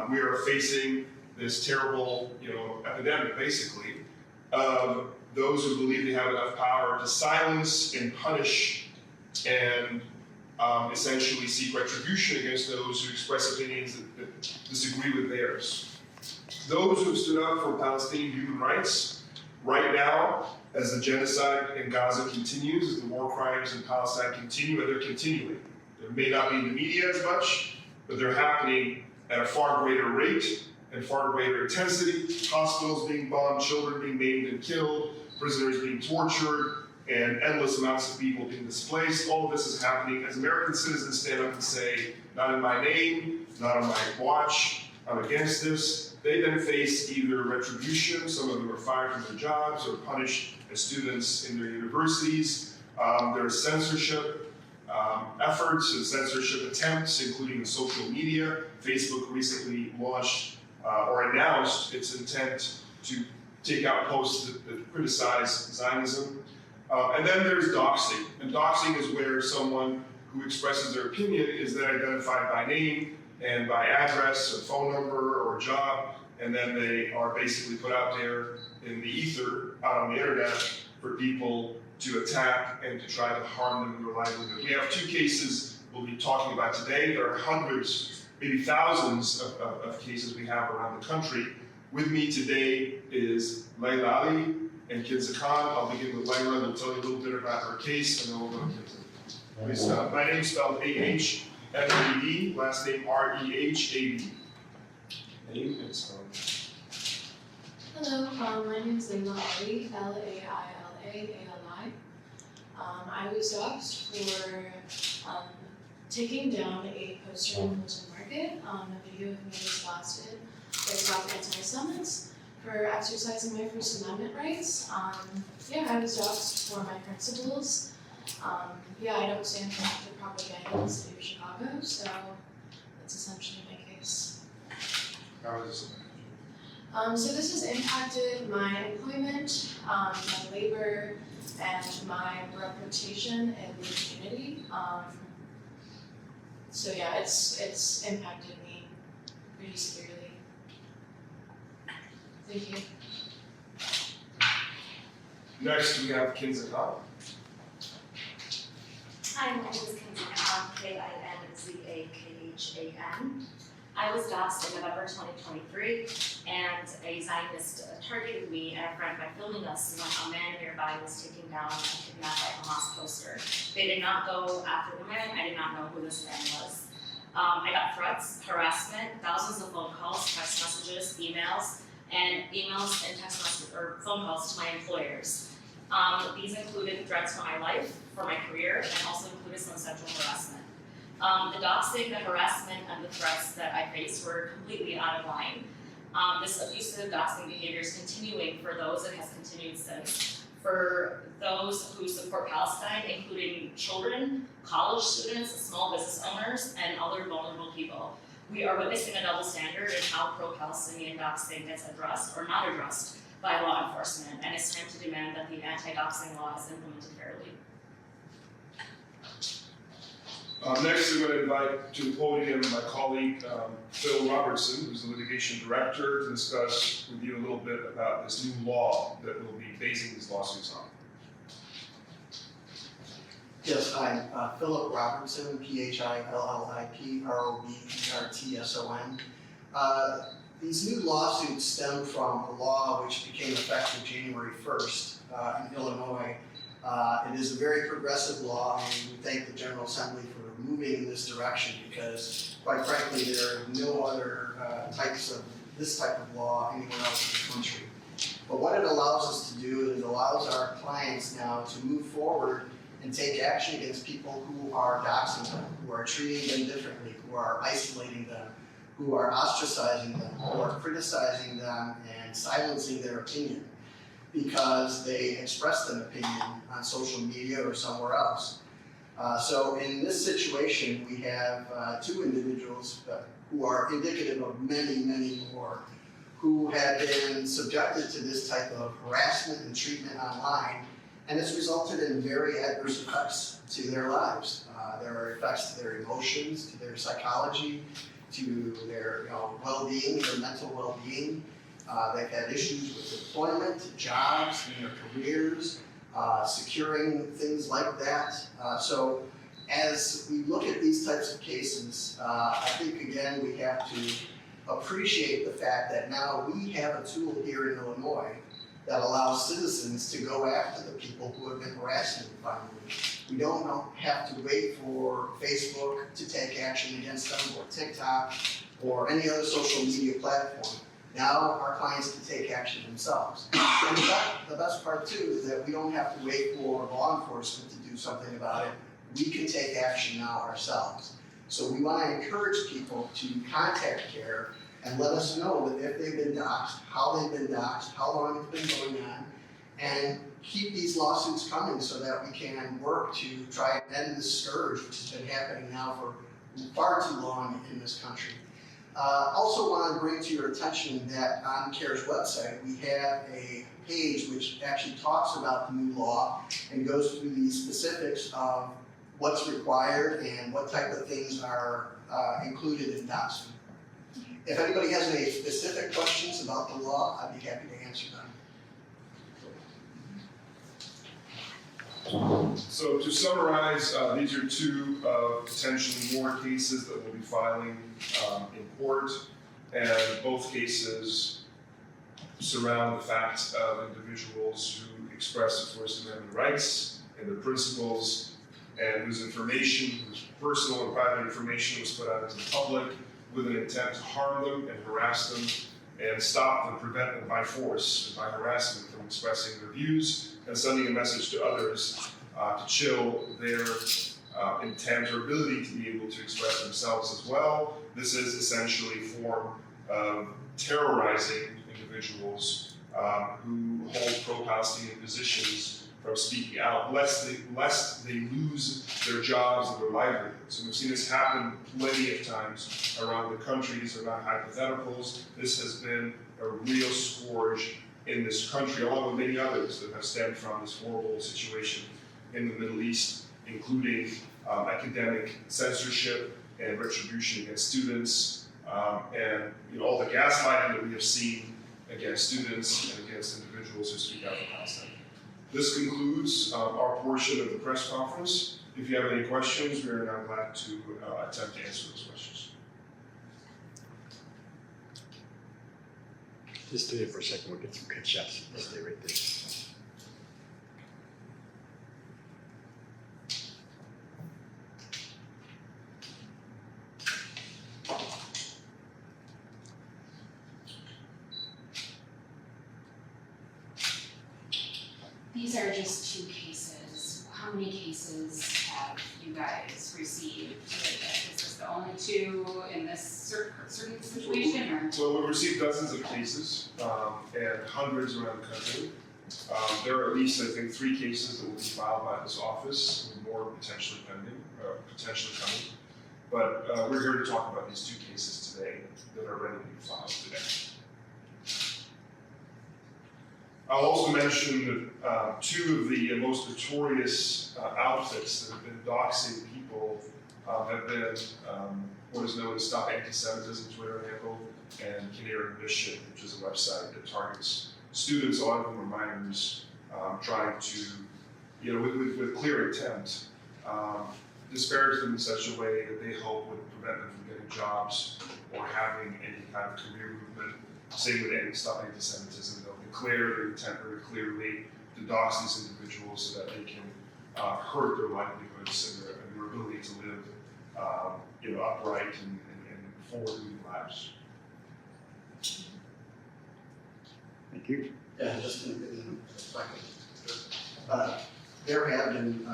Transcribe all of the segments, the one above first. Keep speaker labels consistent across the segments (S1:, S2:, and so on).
S1: We are facing this terrible, epidemic, basically, of those who believe they have enough power to silence and punish and essentially seek retribution against those who express opinions that disagree with theirs. Those who have stood up for Palestinian human rights right now, as the genocide in Gaza continues, as the war crimes in Palestine continue, and they're continuing. They may not be in the media as much, but they're happening at a far greater rate and far greater intensity. Hospitals being bombed, children being maimed and killed, prisoners being tortured, and endless amounts of people being displaced. All of this is happening as American citizens stand up and say, not in my name, not on my watch, I'm against this. They then face either retribution, some of them are fired from their jobs, or punished as students in their universities. There's censorship efforts and censorship attempts, including in social media. Facebook recently launched or announced its intent to take out posts that criticize Zionism. And then there's doxing. And doxing is where someone who expresses their opinion is then identified by name and by address, or phone number, or job, and then they are basically put out there in the ether, out on the internet, for people to attack and to try to harm them in their livelihood. We have two cases we'll be talking about today. There are hundreds, maybe thousands of cases we have around the country. With me today is Laila and Kinza. I'll begin with Laila, and we'll tell you a little bit about her case, and then we'll go to Kinza. My name is spelled A-H-M-E-D, last name R-E-H-A-B. Name and spelling.
S2: Hello, my name is Laila, L-A-I-L-A-A-L-I. I was doxxed for taking down a poster in Fulton Market. A video of me was blasted about anti-Semites for exercising my First Amendment rights. I was doxxed for my principles. I don't stand for propaganda in the city of Chicago, so that's essentially my case.
S1: How is this?
S2: So this has impacted my employment, my labor, and my reputation in the community. It's impacted me pretty severely. Thank you.
S1: Next, we have Kinza.
S3: Hi, my name is Kinza, K-I-N-Z-A-K-H-A-N. I was doxxed in November 2023, and a Zionist targeted me and a friend by filming us when a man nearby was taking down a kidnapped by Hamas poster. They did not go after the man. I did not know who this man was. I got threats, harassment, thousands of phone calls, text messages, emails and text messages or phone calls to my employers. These included threats for my life, for my career, and also included some sexual harassment. The doxing, the harassment, and the threats that I faced were completely out of line. This abusive doxing behavior is continuing for those it has continued since. For those who support Palestine, including children, college students, small business owners, and other vulnerable people. We are witnessing a double standard in how pro-Palestinian doxing gets addressed or not addressed by law enforcement, and it's time to demand that the anti-doxing law is implemented fairly.
S1: Next, I'm going to invite to the podium my colleague, Phil Robertson, who's the Litigation Director, to discuss with you a little bit about this new law that we'll be basing these lawsuits on.
S4: Yes, I'm Philip Robertson, Phillip-Robertson. These new lawsuits stem from a law which became effective January 1st in Illinois. It is a very progressive law, and we thank the General Assembly for moving in this direction because, quite frankly, there are no other this type of law anywhere else in the country. But what it allows us to do is it allows our clients now to move forward and take action against people who are doxing them, who are treating them differently, who are isolating them, who are ostracizing them, who are criticizing them and silencing their opinion because they expressed an opinion on social media or somewhere else. So in this situation, we have two individuals who are indicative of many, many more who have been subjected to this type of harassment and treatment online, and it's resulted in very adverse effects to their lives. There are effects to their emotions, to their psychology, to their well-being, their mental well-being. They've had issues with employment, jobs, in their careers, securing things like that. So as we look at these types of cases, I think again we have to appreciate the fact that now we have a tool here in Illinois that allows citizens to go after the people who have been harassing them finally. We don't have to wait for Facebook to take action against them, or TikTok, or any other social media platform. Now our clients can take action themselves. And the best part too is that we don't have to wait for law enforcement to do something about it. We can take action now ourselves. So we want to encourage people to contact CAIR and let us know that if they've been doxxed, how they've been doxxed, how long it's been going on, and keep these lawsuits coming so that we can work to try and end this scourge, which has been happening now for far too long in this country. Also want to bring to your attention that on CAIR's website, we have a page which actually talks about the new law and goes through the specifics of what's required and what type of things are included in doxing. If anybody has any specific questions about the law, I'd be happy to answer them.
S1: So to summarize, these are two potentially more cases that we'll be filing in court, and both cases surround the fact of individuals who express their First Amendment rights and their principles, and whose information, whose personal and private information was put out into the public with an intent to harm them and harass them and stop them, prevent them by force and by harassment from expressing their views and sending a message to others to chill their intent or ability to be able to express themselves as well. This is essentially a form of terrorizing individuals who hold pro-Palestinian positions from speaking out, lest they lose their jobs and their livelihoods. And we've seen this happen plenty of times around the country. These are not hypotheticals. This has been a real scourge in this country, along with many others that have stemmed from this horrible situation in the Middle East, including academic censorship and retribution against students, and all the gaslighting that we have seen against students and against individuals who speak out for Palestine. This concludes our portion of the press conference. If you have any questions, we are now glad to attempt to answer those questions.
S5: Just stay there for a second, we'll get some good shots. Stay right there.
S6: These are just two cases. How many cases have you guys received? Is this the only two in this certain situation, or?
S1: So we've received dozens of cases and hundreds around the country. There are at least, I think, 3 cases that will be filed by this office, with more potentially pending, potentially coming. But we're here to talk about these 2 cases today that are ready to be filed today. I'll also mention that 2 of the most notorious outfits that have been doxing people have been what is known as Stop Anti-Semitism Twitter handle and Canary Mission, which is a website that targets students, a lot of whom are minors, trying to, with clear intent, disparage them in such a way that they hope would prevent them from getting jobs or having any kind of career movement. Same with Stop Anti-Semitism, they'll declare their intent very clearly to dox these individuals so that they can hurt their livelihoods and their ability to live upright and forward-moving lives.
S5: Thank you.
S4: Yeah, just in a second. There have been,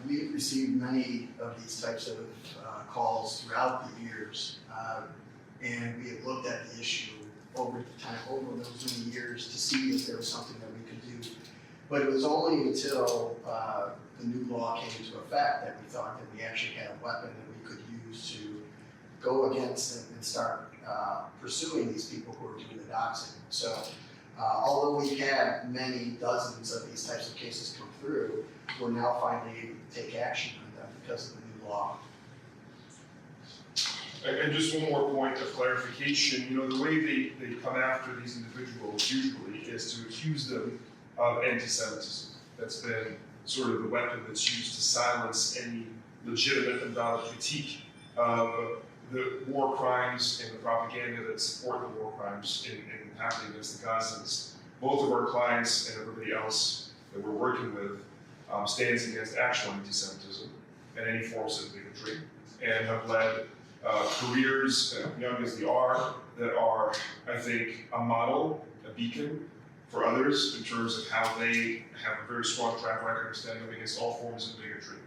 S4: we've received many of these types of calls throughout the years, and we have looked at the issue over those many years to see if there was something that we could do. But it was only until the new law came into effect that we thought that we actually had a weapon that we could use to go against and start pursuing these people who are doing the doxing. So although we've had many dozens of these types of cases come through, we're now finally able to take action on them because of the new law.
S1: And just one more point of clarification, you know, the way they come after these individuals usually is to accuse them of anti-Semitism. That's been sort of the weapon that's used to silence any legitimate and valid critique of the war crimes and the propaganda that support the war crimes in happening against the Gazans. Both of our clients and everybody else that we're working with stands against actual anti-Semitism and any forms of bigotry, and have led careers, young as they are, that are, I think, a model, a beacon for others in terms of how they have a very strong track record of standing up against all forms of bigotry.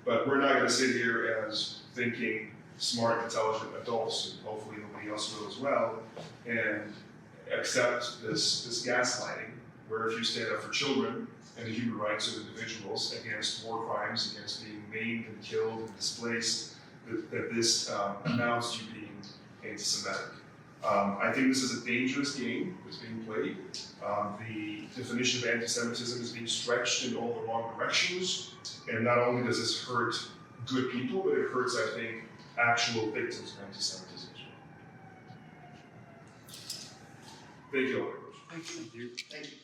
S1: But we're not going to sit here as thinking smart, intelligent adults, and hopefully nobody else will as well, and accept this gaslighting, where if you stand up for children and the human rights of individuals against war crimes, against being maimed and killed and displaced, that this amounts to being anti-Semitic. I think this is a dangerous game that's being played. The definition of anti-Semitism is being stretched in all the wrong directions, and not only does this hurt good people, but it hurts, I think, actual victims of anti-Semitism as well. Thank you all very much.
S4: Thank you.
S5: Thank you.
S4: Thank you.